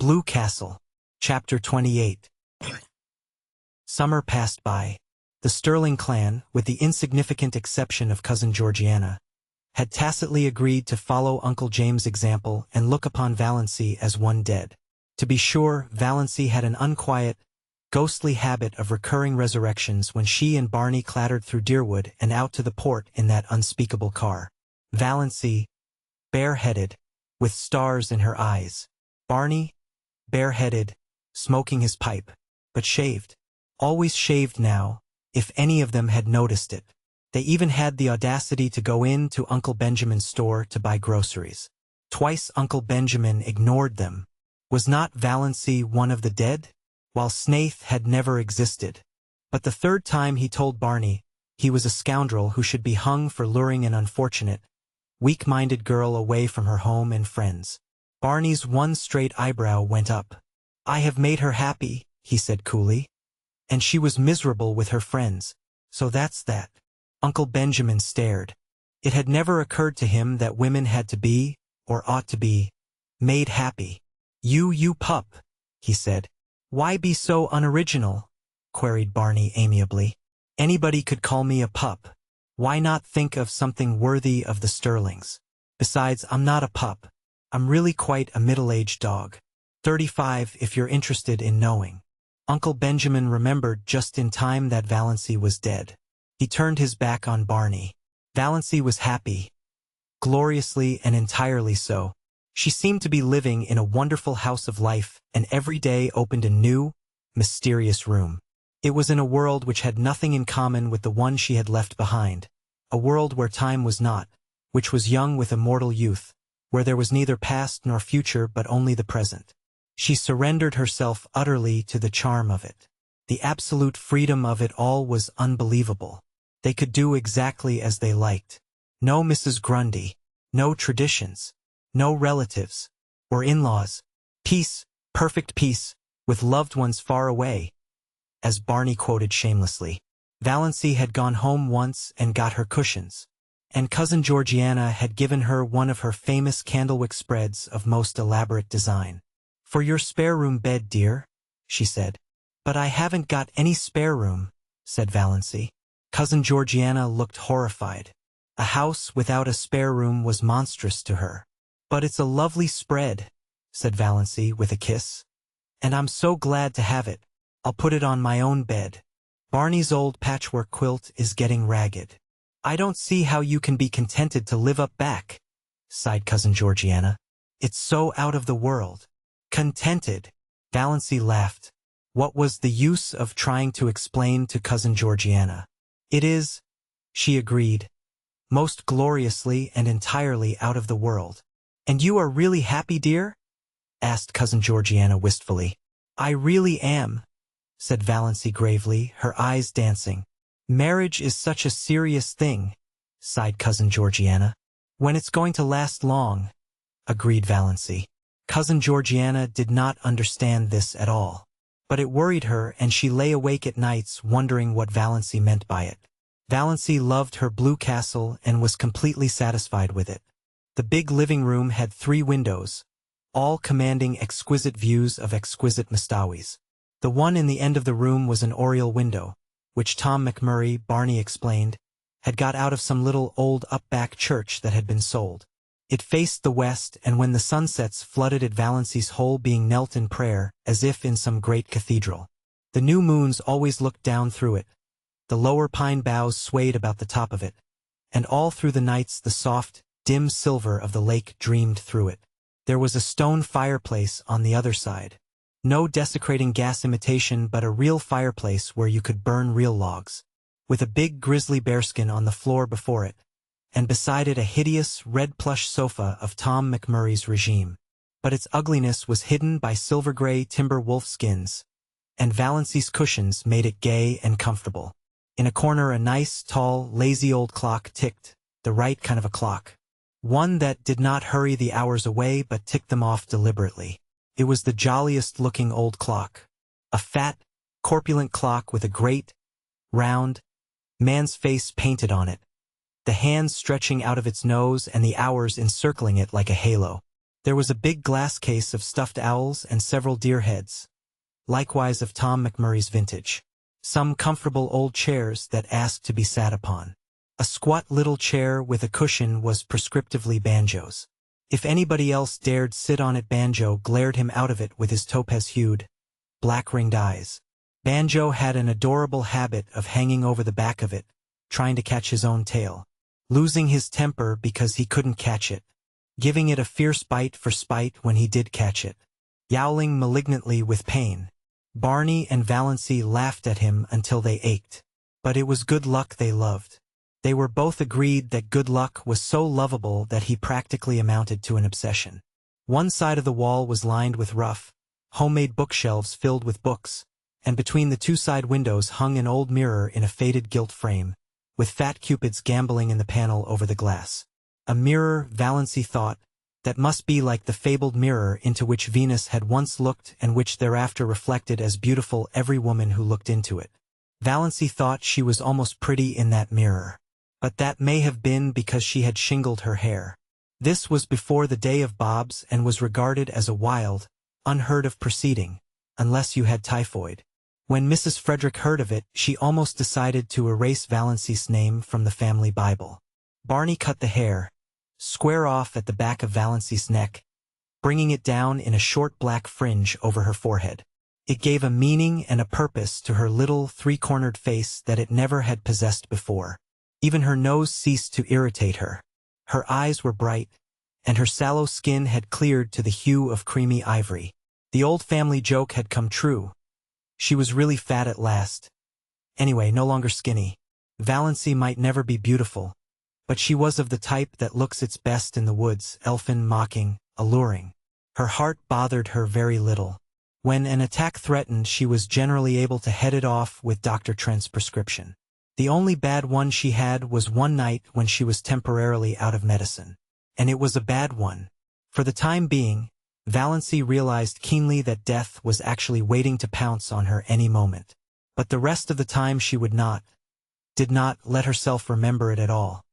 Blue Castle. Chapter 28. Summer passed by. The Sterling clan, with the insignificant exception of Cousin Georgiana, had tacitly agreed to follow Uncle James' example and look upon Valancy as one dead. To be sure, Valancy had an unquiet, ghostly habit of recurring resurrections when she and Barney clattered through Deerwood and out to the port in that unspeakable car. Valancy, bareheaded, with stars in her eyes. Barney, bareheaded, smoking his pipe, but shaved. Always shaved now, if any of them had noticed it. They even had the audacity to go in to Uncle Benjamin's store to buy groceries. Twice Uncle Benjamin ignored them. Was not Valancy one of the dead? While Snaith had never existed. But the third time he told Barney he was a scoundrel who should be hung for luring an unfortunate, weak-minded girl away from her home and friends. Barney's one straight eyebrow went up. "I have made her happy," he said coolly. "And she was miserable with her friends. So that's that." Uncle Benjamin stared. It had never occurred to him that women had to be, or ought to be, made happy. You pup," he said. "Why be so unoriginal?" queried Barney amiably. "Anybody could call me a pup. Why not think of something worthy of the Sterlings? Besides, I'm not a pup. I'm really quite a middle-aged dog. 35 if you're interested in knowing." Uncle Benjamin remembered just in time that Valancy was dead. He turned his back on Barney. Valancy was happy. Gloriously and entirely so. She seemed to be living in a wonderful house of life, and every day opened a new, mysterious room. It was in a world which had nothing in common with the one she had left behind. A world where time was not, which was young with immortal youth, where there was neither past nor future but only the present. She surrendered herself utterly to the charm of it. The absolute freedom of it all was unbelievable. They could do exactly as they liked. No Mrs. Grundy, no traditions, no relatives, or in-laws. Peace, perfect peace, with loved ones far away, as Barney quoted shamelessly. Valancy had gone home once and got her cushions, and Cousin Georgiana had given her one of her famous candlewick spreads of most elaborate design. "For your spare room bed, dear," she said. "But I haven't got any spare room," said Valancy. Cousin Georgiana looked horrified. A house without a spare room was monstrous to her. "But it's a lovely spread," said Valancy with a kiss. "And I'm so glad to have it. I'll put it on my own bed. Barney's old patchwork quilt is getting ragged." "I don't see how you can be contented to live up back," sighed Cousin Georgiana. "It's so out of the world." "Contented?" Valancy laughed. What was the use of trying to explain to Cousin Georgiana? "It is," she agreed, "most gloriously and entirely out of the world." "And you are really happy, dear?" asked Cousin Georgiana wistfully. "I really am," said Valancy gravely, her eyes dancing. "Marriage is such a serious thing," sighed Cousin Georgiana. "When it's going to last long," agreed Valancy. Cousin Georgiana did not understand this at all. But it worried her, and she lay awake at nights wondering what Valancy meant by it. Valancy loved her blue castle and was completely satisfied with it. The big living room had 3 windows, all commanding exquisite views of exquisite Mastawis. The one in the end of the room was an oriel window, which Tom Montgomery, Barney explained, had got out of some little old up-back church that had been sold. It faced the west, and when the sunsets flooded at Valancy's whole being knelt in prayer, as if in some great cathedral. The new moons always looked down through it. The lower pine boughs swayed about the top of it, and all through the nights the soft, dim silver of the lake dreamed through it. There was a stone fireplace on the other side. No desecrating gas imitation, but a real fireplace where you could burn real logs, with a big grizzly bearskin on the floor before it, and beside it a hideous red plush sofa of Tom Montgomery's regime. But its ugliness was hidden by silver-gray timber wolf skins, and Valancy's cushions made it gay and comfortable. In a corner a nice, tall, lazy old clock ticked, the right kind of a clock. One that did not hurry the hours away but ticked them off deliberately. It was the jolliest-looking old clock. A fat, corpulent clock with a great, round, man's face painted on it, the hands stretching out of its nose and the hours encircling it like a halo. There was a big glass case of stuffed owls and several deer heads, likewise of Tom McMurray's vintage. Some comfortable old chairs that asked to be sat upon. A squat little chair with a cushion was prescriptively Banjo's. If anybody else dared sit on it, Banjo glared him out of it with his topaz-hued, black-ringed eyes. Banjo had an adorable habit of hanging over the back of it, trying to catch his own tail, losing his temper because he couldn't catch it, giving it a fierce bite for spite when he did catch it, yowling malignantly with pain. Barney and Valancy laughed at him until they ached. But it was Good Luck they loved. They were both agreed that Good Luck was so lovable that he practically amounted to an obsession. One side of the wall was lined with rough, homemade bookshelves filled with books, and between the two side windows hung an old mirror in a faded gilt frame, with fat cupids gamboling in the panel over the glass. A mirror, Valancy thought, that must be like the fabled mirror into which Venus had once looked and which thereafter reflected as beautiful every woman who looked into it. Valancy thought she was almost pretty in that mirror. But that may have been because she had shingled her hair. This was before the day of bobs and was regarded as a wild, unheard-of proceeding, unless you had typhoid. When Mrs. Frederick heard of it, she almost decided to erase Valancy's name from the family Bible. Barney cut the hair, square off at the back of Valancy's neck, bringing it down in a short black fringe over her forehead. It gave a meaning and a purpose to her little three-cornered face that it never had possessed before. Even her nose ceased to irritate her. Her eyes were bright, and her sallow skin had cleared to the hue of creamy ivory. The old family joke had come true. She was really fat at last. Anyway, no longer skinny. Valancy might never be beautiful, but she was of the type that looks its best in the woods, elfin, mocking, alluring. Her heart bothered her very little. When an attack threatened, she was generally able to head it off with Dr. Trent's prescription. The only bad one she had was one night when she was temporarily out of medicine. And it was a bad one. For the time being, Valancy realized keenly that death was actually waiting to pounce on her any moment. But the rest of the time she did not let herself remember it at all.